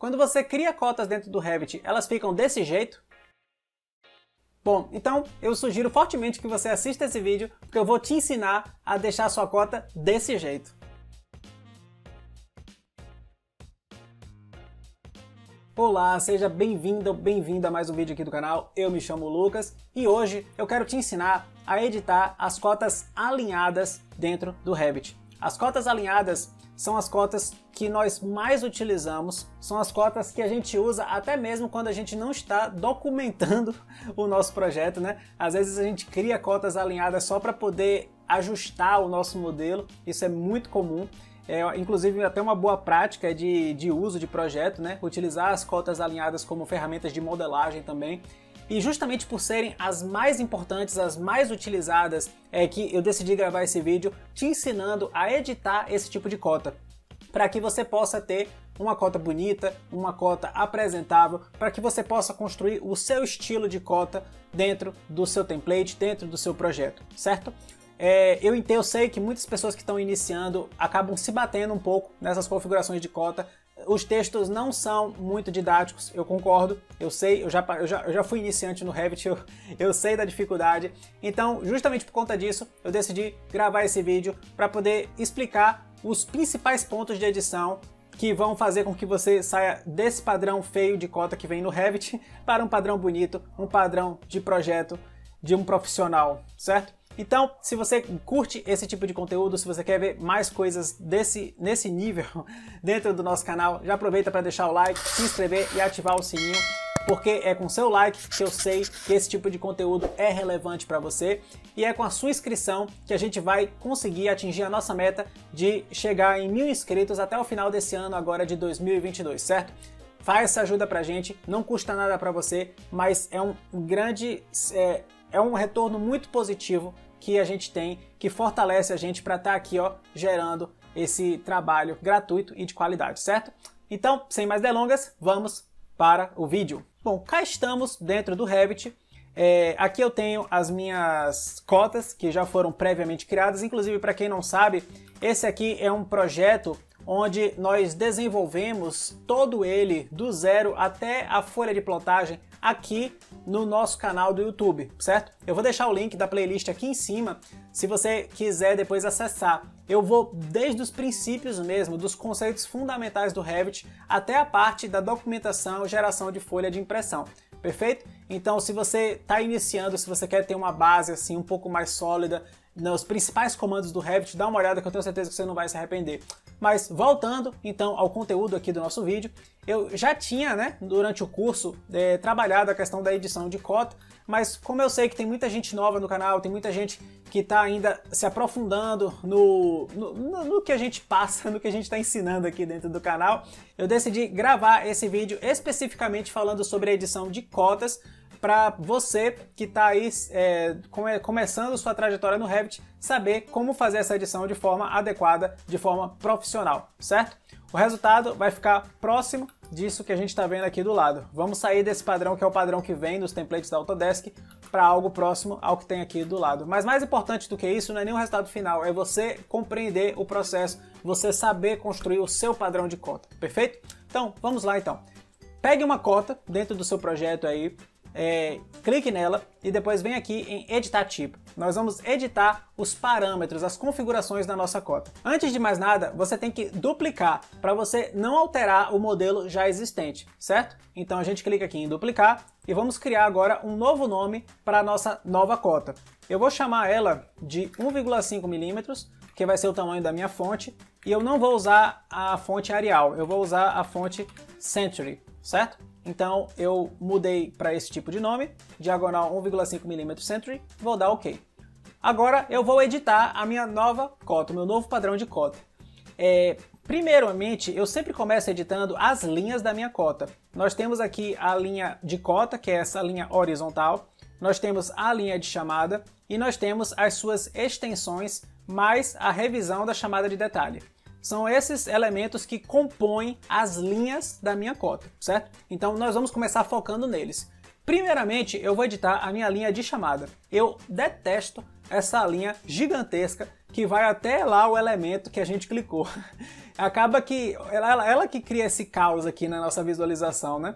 quando você cria cotas dentro do Revit, elas ficam desse jeito? Bom, então eu sugiro fortemente que você assista esse vídeo, porque eu vou te ensinar a deixar a sua cota desse jeito. Olá, seja bem-vindo ou bem-vinda a mais um vídeo aqui do canal. Eu me chamo Lucas e hoje eu quero te ensinar a editar as cotas alinhadas dentro do Revit. As cotas alinhadas são as cotas que nós mais utilizamos, são as cotas que a gente usa até mesmo quando a gente não está documentando o nosso projeto, né? Às vezes a gente cria cotas alinhadas só para poder ajustar o nosso modelo, isso é muito comum. Inclusive até uma boa prática de uso de projeto, né? Utilizar as cotas alinhadas como ferramentas de modelagem também. E justamente por serem as mais importantes, as mais utilizadas, é que eu decidi gravar esse vídeo te ensinando a editar esse tipo de cota, para que você possa ter uma cota bonita, uma cota apresentável, para que você possa construir o seu estilo de cota dentro do seu template, dentro do seu projeto, certo? Eu sei que muitas pessoas que estão iniciando acabam se batendo um pouco nessas configurações de cota. Os textos não são muito didáticos, eu concordo, eu sei, eu já fui iniciante no Revit, eu sei da dificuldade. Então, justamente por conta disso, eu decidi gravar esse vídeo para poder explicar os principais pontos de edição que vão fazer com que você saia desse padrão feio de cota que vem no Revit para um padrão bonito, um padrão de projeto de um profissional, certo? Então, se você curte esse tipo de conteúdo, se você quer ver mais coisas nesse nível dentro do nosso canal, já aproveita para deixar o like, se inscrever e ativar o sininho, porque é com seu like que eu sei que esse tipo de conteúdo é relevante para você e é com a sua inscrição que a gente vai conseguir atingir a nossa meta de chegar em 1000 inscritos até o final desse ano agora de 2022, certo? Faz essa ajuda pra gente, não custa nada para você, mas é um retorno muito positivo que a gente tem, que fortalece a gente para estar aqui, ó, gerando esse trabalho gratuito e de qualidade, certo? Então, sem mais delongas, vamos para o vídeo. Bom, cá estamos dentro do Revit. Aqui eu tenho as minhas cotas que já foram previamente criadas. Inclusive, para quem não sabe, esse aqui é um projeto onde nós desenvolvemos todo ele do zero até a folha de plotagem aqui no nosso canal do YouTube, certo? Eu vou deixar o link da playlist aqui em cima, se você quiser depois acessar. Eu vou desde os princípios mesmo, dos conceitos fundamentais do Revit, até a parte da documentação e geração de folha de impressão, perfeito? Então, se você está iniciando, se você quer ter uma base assim um pouco mais sólida nos principais comandos do Revit, dá uma olhada que eu tenho certeza que você não vai se arrepender. Mas voltando então ao conteúdo aqui do nosso vídeo, eu já tinha, né, durante o curso, trabalhado a questão da edição de cota, mas como eu sei que tem muita gente nova no canal, tem muita gente que está ainda se aprofundando no que a gente passa, no que a gente está ensinando aqui dentro do canal, eu decidi gravar esse vídeo especificamente falando sobre a edição de cotas, para você que está aí começando sua trajetória no Revit, saber como fazer essa edição de forma adequada, de forma profissional, certo? O resultado vai ficar próximo disso que a gente está vendo aqui do lado. Vamos sair desse padrão que é o padrão que vem dos templates da Autodesk para algo próximo ao que tem aqui do lado. Mas mais importante do que isso não é nem o resultado final, é você compreender o processo, você saber construir o seu padrão de cota, perfeito? Então, vamos lá então. Pegue uma cota dentro do seu projeto aí, clique nela e depois vem aqui em editar tipo. Nós vamos editar os parâmetros, as configurações da nossa cota. Antes de mais nada, você tem que duplicar para você não alterar o modelo já existente, certo? Então a gente clica aqui em duplicar e vamos criar agora um novo nome para a nossa nova cota. Eu vou chamar ela de 1,5 mm, que vai ser o tamanho da minha fonte, e eu não vou usar a fonte Arial, eu vou usar a fonte Century, certo? Então eu mudei para esse tipo de nome, diagonal 1,5 mm Century, vou dar OK. Agora eu vou editar a minha nova cota, o meu novo padrão de cota. Primeiramente, eu sempre começo editando as linhas da minha cota. Nós temos aqui a linha de cota, que é essa linha horizontal, nós temos a linha de chamada e nós temos as suas extensões mais a revisão da chamada de detalhe. São esses elementos que compõem as linhas da minha cota, certo? Então nós vamos começar focando neles. Primeiramente, eu vou editar a minha linha de chamada. Eu detesto essa linha gigantesca que vai até lá o elemento que a gente clicou. Acaba que ela que cria esse caos aqui na nossa visualização, né?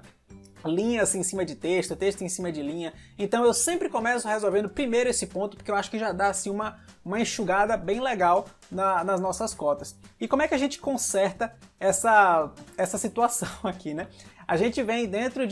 Linhas em cima de texto, texto em cima de linha. Então eu sempre começo resolvendo primeiro esse ponto, porque eu acho que já dá assim uma enxugada bem legal nas nossas cotas. E como é que a gente conserta essa situação aqui, né? A gente vem dentro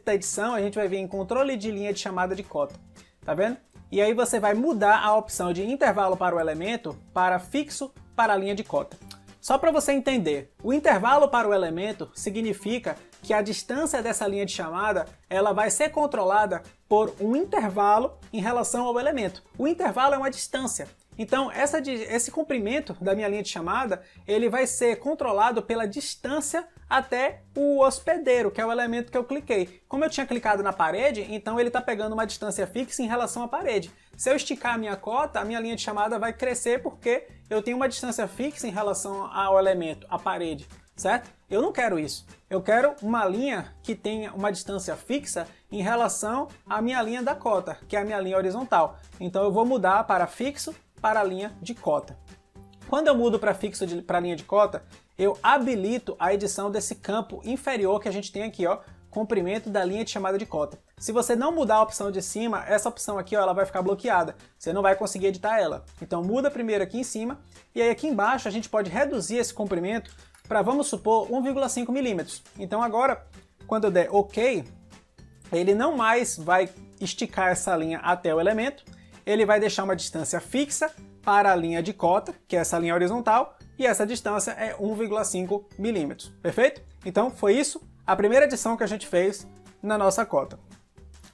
da edição, a gente vai vir em controle de linha de chamada de cota, tá vendo? E aí você vai mudar a opção de intervalo para o elemento para fixo para a linha de cota. Só para você entender, o intervalo para o elemento significa que a distância dessa linha de chamada ela vai ser controlada por um intervalo em relação ao elemento. O intervalo é uma distância. Então esse comprimento da minha linha de chamada ele vai ser controlado pela distância até o hospedeiro, que é o elemento que eu cliquei. Como eu tinha clicado na parede, então ele está pegando uma distância fixa em relação à parede. Se eu esticar a minha cota, a minha linha de chamada vai crescer porque eu tenho uma distância fixa em relação ao elemento, à parede, certo? Eu não quero isso. Eu quero uma linha que tenha uma distância fixa em relação à minha linha da cota, que é a minha linha horizontal. Então eu vou mudar para fixo para a linha de cota. Quando eu mudo para fixo para a linha de cota, eu habilito a edição desse campo inferior que a gente tem aqui, ó, comprimento da linha de chamada de cota. Se você não mudar a opção de cima, essa opção aqui ó, ela vai ficar bloqueada. Você não vai conseguir editar ela. Então muda primeiro aqui em cima e aí aqui embaixo a gente pode reduzir esse comprimento para, vamos supor, 1,5 milímetros. Então agora, quando eu der OK, ele não mais vai esticar essa linha até o elemento, ele vai deixar uma distância fixa para a linha de cota, que é essa linha horizontal, e essa distância é 1,5 milímetros. Perfeito? Então foi isso a primeira edição que a gente fez na nossa cota.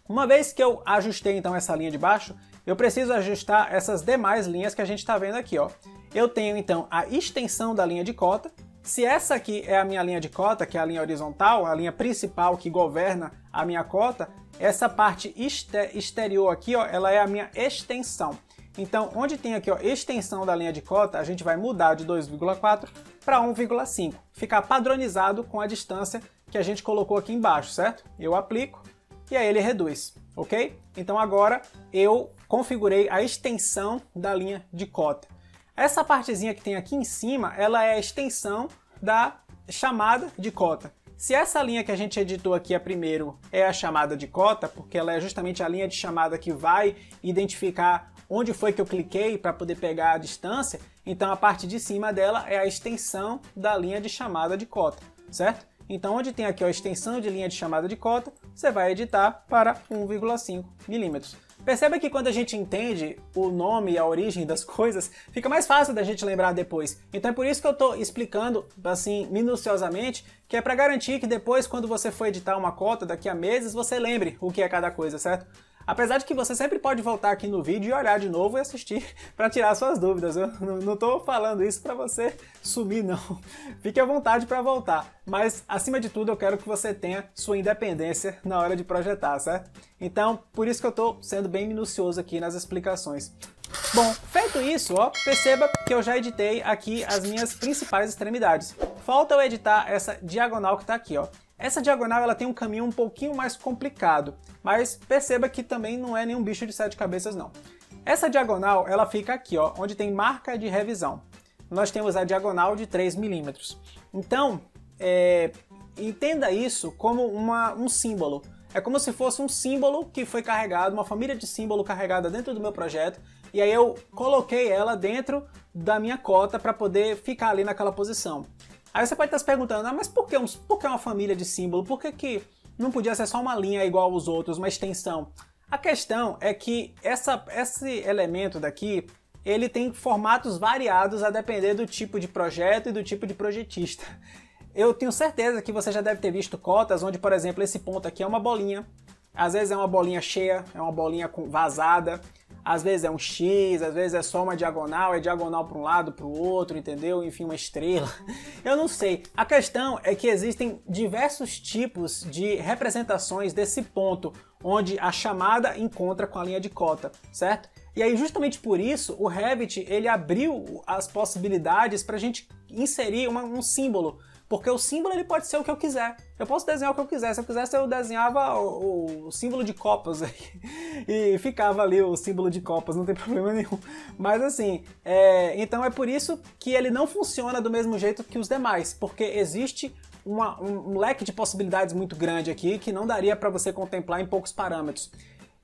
Uma vez que eu ajustei então essa linha de baixo, eu preciso ajustar essas demais linhas que a gente está vendo aqui, ó. Eu tenho então a extensão da linha de cota. Se essa aqui é a minha linha de cota, que é a linha horizontal, a linha principal que governa a minha cota, essa parte exterior aqui, ó, ela é a minha extensão. Então, onde tem aqui ó, extensão da linha de cota, a gente vai mudar de 2,4 para 1,5. Ficar padronizado com a distância que a gente colocou aqui embaixo, certo? Eu aplico e aí ele reduz, ok? Então agora eu configurei a extensão da linha de cota. Essa partezinha que tem aqui em cima, ela é a extensão da chamada de cota. Se essa linha que a gente editou aqui primeiro é a chamada de cota, porque ela é justamente a linha de chamada que vai identificar onde foi que eu cliquei para poder pegar a distância, então a parte de cima dela é a extensão da linha de chamada de cota, certo? Então onde tem aqui a extensão de linha de chamada de cota, você vai editar para 1,5 milímetros. Perceba que quando a gente entende o nome e a origem das coisas, fica mais fácil da gente lembrar depois. Então é por isso que eu estou explicando assim minuciosamente, que é para garantir que depois, quando você for editar uma cota, daqui a meses, você lembre o que é cada coisa, certo? Apesar de que você sempre pode voltar aqui no vídeo e olhar de novo e assistir para tirar suas dúvidas. Eu não estou falando isso para você sumir, não. Fique à vontade para voltar. Mas, acima de tudo, eu quero que você tenha sua independência na hora de projetar, certo? Então, por isso que eu estou sendo bem minucioso aqui nas explicações. Bom, feito isso, ó, perceba que eu já editei aqui as minhas principais extremidades. Falta eu editar essa diagonal que está aqui, ó. Essa diagonal ela tem um caminho um pouquinho mais complicado, mas perceba que também não é nenhum bicho de 7 cabeças não. Essa diagonal ela fica aqui, ó, onde tem marca de revisão. Nós temos a diagonal de 3 milímetros. Então, entenda isso como um símbolo. É como se fosse um símbolo que foi carregado, uma família de símbolo carregada dentro do meu projeto, e aí eu coloquei ela dentro da minha cota para poder ficar ali naquela posição. Aí você pode estar se perguntando, mas por que uma família de símbolo? Por que não podia ser só uma linha igual aos outros, uma extensão? A questão é que esse elemento daqui, ele tem formatos variados a depender do tipo de projeto e do tipo de projetista. Eu tenho certeza que você já deve ter visto cotas onde, por exemplo, esse ponto aqui é uma bolinha, às vezes é uma bolinha cheia, é uma bolinha vazada, às vezes é um X, às vezes é só uma diagonal, é diagonal para um lado, para o outro, entendeu? Enfim, uma estrela. Eu não sei. A questão é que existem diversos tipos de representações desse ponto, onde a chamada encontra com a linha de cota, certo? E aí, justamente por isso, o Revit ele abriu as possibilidades para a gente inserir um símbolo. porque o símbolo ele pode ser o que eu quiser. Eu posso desenhar o que eu quiser. Se eu quisesse, eu desenhava o símbolo de copas aí, e ficava ali o símbolo de copas, não tem problema nenhum. Mas assim, então é por isso que ele não funciona do mesmo jeito que os demais, porque existe um leque de possibilidades muito grande aqui que não daria para você contemplar em poucos parâmetros.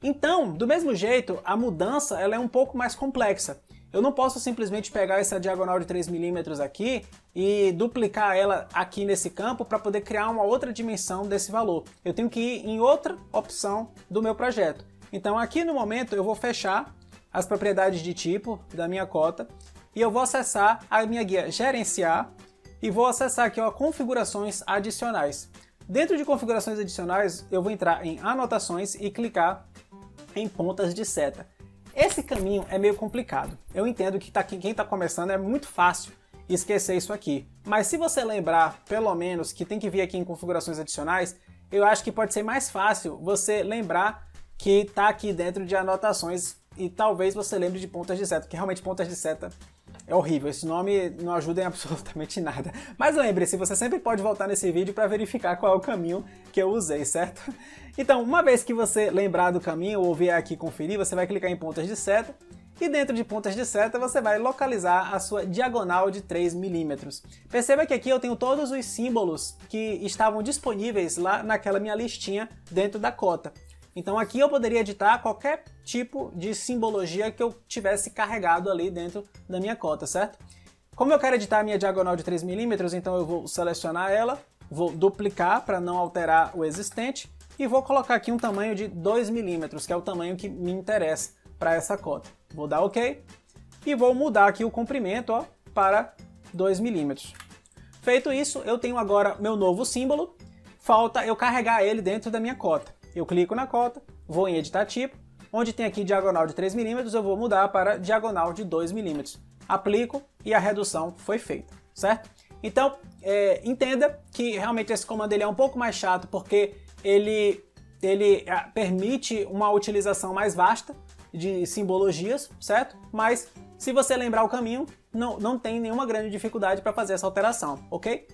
Então, do mesmo jeito, a mudança ela é um pouco mais complexa. Eu não posso simplesmente pegar essa diagonal de 3 milímetros aqui e duplicar ela aqui nesse campo para poder criar uma outra dimensão desse valor. Eu tenho que ir em outra opção do meu projeto. Então aqui no momento eu vou fechar as propriedades de tipo da minha cota e eu vou acessar a minha guia Gerenciar e vou acessar aqui ó, Configurações Adicionais. Dentro de Configurações Adicionais eu vou entrar em Anotações e clicar em Pontas de Seta. Esse caminho é meio complicado. Eu entendo que quem está começando é muito fácil esquecer isso aqui. Mas se você lembrar, pelo menos, que tem que vir aqui em configurações adicionais, eu acho que pode ser mais fácil você lembrar que está aqui dentro de anotações e talvez você lembre de pontas de seta, porque realmente pontas de seta é horrível. Esse nome não ajuda em absolutamente nada. Mas lembre-se, você sempre pode voltar nesse vídeo para verificar qual é o caminho que eu usei, certo? Então, uma vez que você lembrar do caminho ou vier aqui conferir, você vai clicar em pontas de seta e dentro de pontas de seta você vai localizar a sua diagonal de 3 milímetros. Perceba que aqui eu tenho todos os símbolos que estavam disponíveis lá naquela minha listinha dentro da cota. Então aqui eu poderia editar qualquer tipo de simbologia que eu tivesse carregado ali dentro da minha cota, certo? Como eu quero editar a minha diagonal de 3 milímetros, então eu vou selecionar ela, vou duplicar para não alterar o existente e vou colocar aqui um tamanho de 2 milímetros, que é o tamanho que me interessa para essa cota. Vou dar OK e vou mudar aqui o comprimento ó, para 2 milímetros. Feito isso, eu tenho agora meu novo símbolo, falta eu carregar ele dentro da minha cota. Eu clico na cota, vou em editar tipo, onde tem aqui diagonal de 3 milímetros, eu vou mudar para diagonal de 2 milímetros. Aplico e a redução foi feita, certo? Então, entenda que realmente esse comando ele é um pouco mais chato porque ele permite uma utilização mais vasta de simbologias, certo? Mas se você lembrar o caminho, não tem nenhuma grande dificuldade para fazer essa alteração, ok?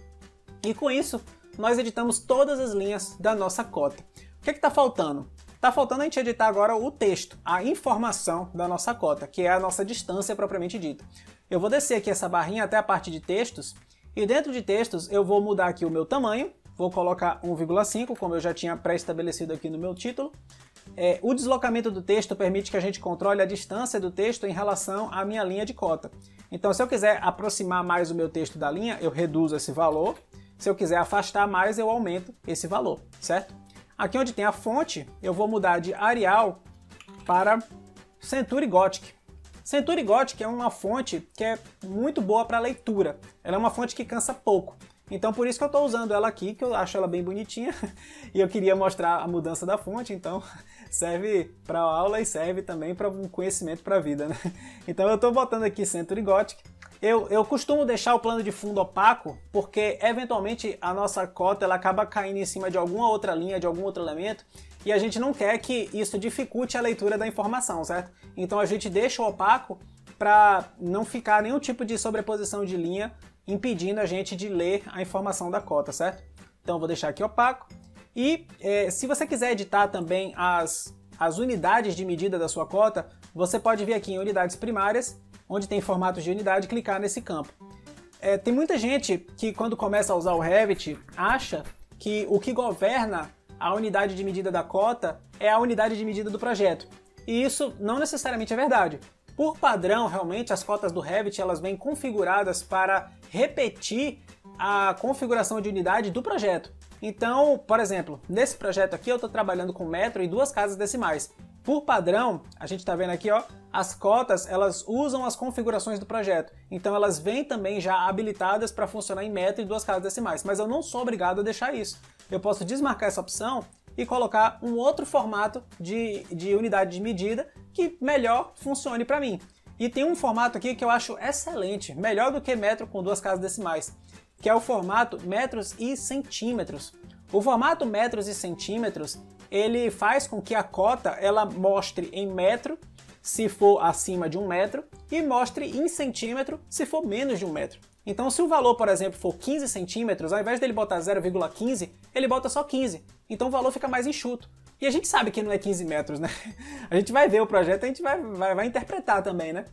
E com isso, nós editamos todas as linhas da nossa cota. O que está faltando? Está faltando a gente editar agora o texto, a informação da nossa cota, que é a nossa distância propriamente dita. Eu vou descer aqui essa barrinha até a parte de textos, e dentro de textos eu vou mudar aqui o meu tamanho, vou colocar 1,5, como eu já tinha pré-estabelecido aqui no meu título. O deslocamento do texto permite que a gente controle a distância do texto em relação à minha linha de cota. Então se eu quiser aproximar mais o meu texto da linha, eu reduzo esse valor. Se eu quiser afastar mais, eu aumento esse valor, certo? Aqui onde tem a fonte, eu vou mudar de Arial para Century Gothic. Century Gothic é uma fonte que é muito boa para leitura. Ela é uma fonte que cansa pouco. Então por isso que eu estou usando ela aqui, que eu acho ela bem bonitinha. E eu queria mostrar a mudança da fonte, então serve para aula e serve também para um conhecimento para a vida, né? Então eu estou botando aqui Century Gothic. Eu costumo deixar o plano de fundo opaco, porque eventualmente a nossa cota ela acaba caindo em cima de alguma outra linha, de algum outro elemento, e a gente não quer que isso dificulte a leitura da informação, certo? Então a gente deixa o opaco para não ficar nenhum tipo de sobreposição de linha impedindo a gente de ler a informação da cota, certo? Então eu vou deixar aqui opaco. E se você quiser editar também as unidades de medida da sua cota, você pode vir aqui em unidades primárias, onde tem formatos de unidade, clicar nesse campo. Tem muita gente que quando começa a usar o Revit acha que o que governa a unidade de medida da cota é a unidade de medida do projeto. E isso não necessariamente é verdade. Por padrão, realmente, as cotas do Revit elas vêm configuradas para repetir a configuração de unidade do projeto. Então, por exemplo, nesse projeto aqui eu estou trabalhando com metro e 2 casas decimais. Por padrão, a gente está vendo aqui, ó, as cotas elas usam as configurações do projeto. Então elas vêm também já habilitadas para funcionar em metro e 2 casas decimais. Mas eu não sou obrigado a deixar isso. Eu posso desmarcar essa opção e colocar um outro formato de unidade de medida que melhor funcione para mim. E tem um formato aqui que eu acho excelente, melhor do que metro com 2 casas decimais, que é o formato metros e centímetros. O formato metros e centímetros, ele faz com que a cota ela mostre em metro se for acima de 1 metro e mostre em centímetro se for menos de 1 metro. Então se o valor, por exemplo, for 15 centímetros, ao invés dele botar 0,15, ele bota só 15. Então o valor fica mais enxuto. E a gente sabe que não é 15 metros, né? A gente vai ver o projeto, a gente vai interpretar também, né?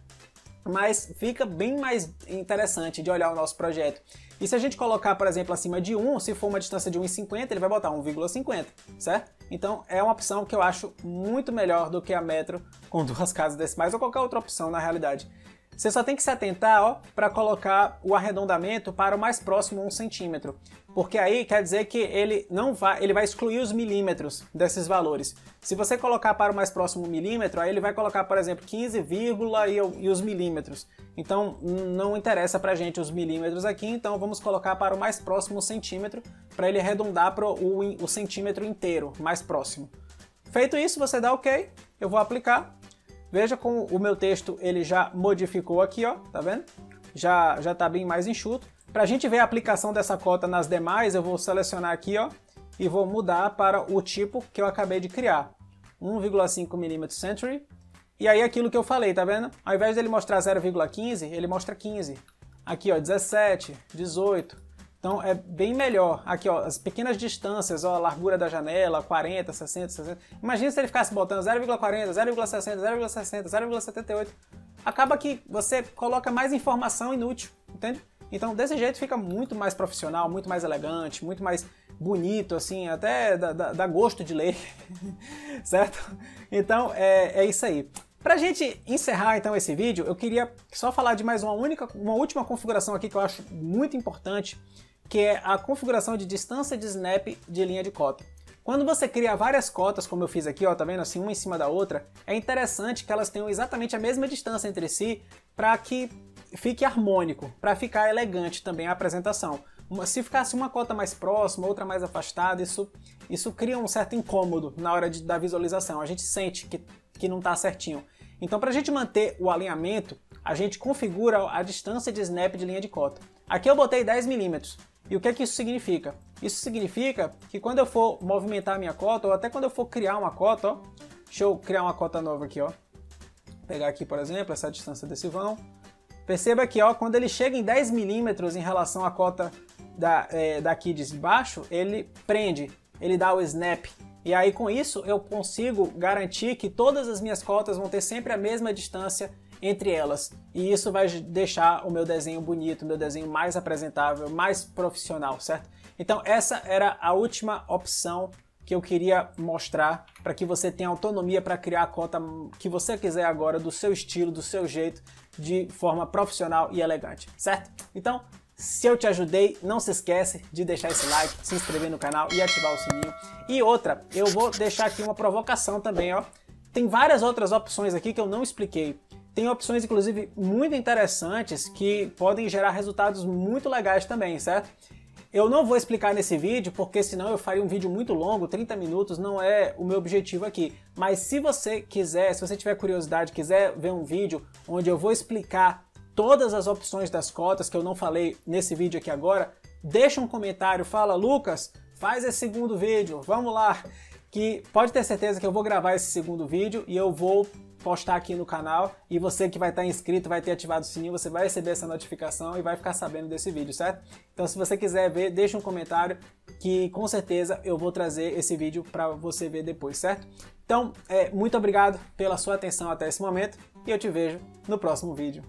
Mas fica bem mais interessante de olhar o nosso projeto. E se a gente colocar, por exemplo, acima de 1, se for uma distância de 1,50, ele vai botar 1,50, certo? Então é uma opção que eu acho muito melhor do que a metro com 2 casas decimais ou qualquer outra opção na realidade. Você só tem que se atentar para colocar o arredondamento para o mais próximo 1 centímetro, porque aí quer dizer que ele vai excluir os milímetros desses valores. Se você colocar para o mais próximo milímetro, aí ele vai colocar, por exemplo, 15, e os milímetros. Então não interessa para a gente os milímetros aqui, então vamos colocar para o mais próximo centímetro, para ele arredondar para o centímetro inteiro, mais próximo. Feito isso, você dá OK, eu vou aplicar. Veja como o meu texto ele já modificou aqui, ó, tá vendo? Já tá bem mais enxuto. Para a gente ver a aplicação dessa cota nas demais, eu vou selecionar aqui, ó, e vou mudar para o tipo que eu acabei de criar, 1,5 mm Century. E aí aquilo que eu falei, tá vendo? Ao invés dele mostrar 0,15, ele mostra 15. Aqui, ó, 17, 18. Então é bem melhor. Aqui, ó, as pequenas distâncias, ó, a largura da janela, 40, 60, 60. Imagina se ele ficasse botando 0,40, 0,60, 0,60, 0,78. Acaba que você coloca mais informação inútil, entende? Então desse jeito fica muito mais profissional, muito mais elegante, muito mais bonito, assim, até dá gosto de ler, certo? Então é isso aí. Pra gente encerrar então esse vídeo, eu queria só falar de mais uma última configuração aqui que eu acho muito importante, que é a configuração de distância de snap de linha de cota. Quando você cria várias cotas, como eu fiz aqui, ó, tá vendo, assim, uma em cima da outra, é interessante que elas tenham exatamente a mesma distância entre si para que fique harmônico, para ficar elegante também a apresentação. Se ficasse uma cota mais próxima, outra mais afastada, isso cria um certo incômodo na hora da visualização, a gente sente que não está certinho. Então, para a gente manter o alinhamento, a gente configura a distância de snap de linha de cota. Aqui eu botei 10 milímetros. E o que é que isso significa? Isso significa que quando eu for movimentar a minha cota, ou até quando eu for criar uma cota, ó, deixa eu criar uma cota nova aqui, ó. Vou pegar aqui, por exemplo, essa distância desse vão. Perceba que, ó, quando ele chega em 10 milímetros em relação à cota daqui de baixo, ele prende, ele dá o snap. E aí com isso eu consigo garantir que todas as minhas cotas vão ter sempre a mesma distância entre elas. E isso vai deixar o meu desenho bonito, o meu desenho mais apresentável, mais profissional, certo? Então essa era a última opção que eu queria mostrar para que você tenha autonomia para criar a cota que você quiser agora, do seu estilo, do seu jeito, de forma profissional e elegante, certo? Então, se eu te ajudei, não se esquece de deixar esse like, se inscrever no canal e ativar o sininho. E outra, eu vou deixar aqui uma provocação também, ó. Tem várias outras opções aqui que eu não expliquei. Tem opções, inclusive, muito interessantes que podem gerar resultados muito legais também, certo? Eu não vou explicar nesse vídeo, porque senão eu faria um vídeo muito longo, 30 minutos, não é o meu objetivo aqui. Mas se você quiser, se você tiver curiosidade, quiser ver um vídeo onde eu vou explicar todas as opções das cotas que eu não falei nesse vídeo aqui agora, deixa um comentário, fala, Lucas, faz esse segundo vídeo, vamos lá, que pode ter certeza que eu vou gravar esse segundo vídeo e eu vou postar aqui no canal, e você que vai estar inscrito, vai ter ativado o sininho, você vai receber essa notificação e vai ficar sabendo desse vídeo, certo? Então se você quiser ver, deixa um comentário que com certeza eu vou trazer esse vídeo para você ver depois, certo? Então, muito obrigado pela sua atenção até esse momento e eu te vejo no próximo vídeo.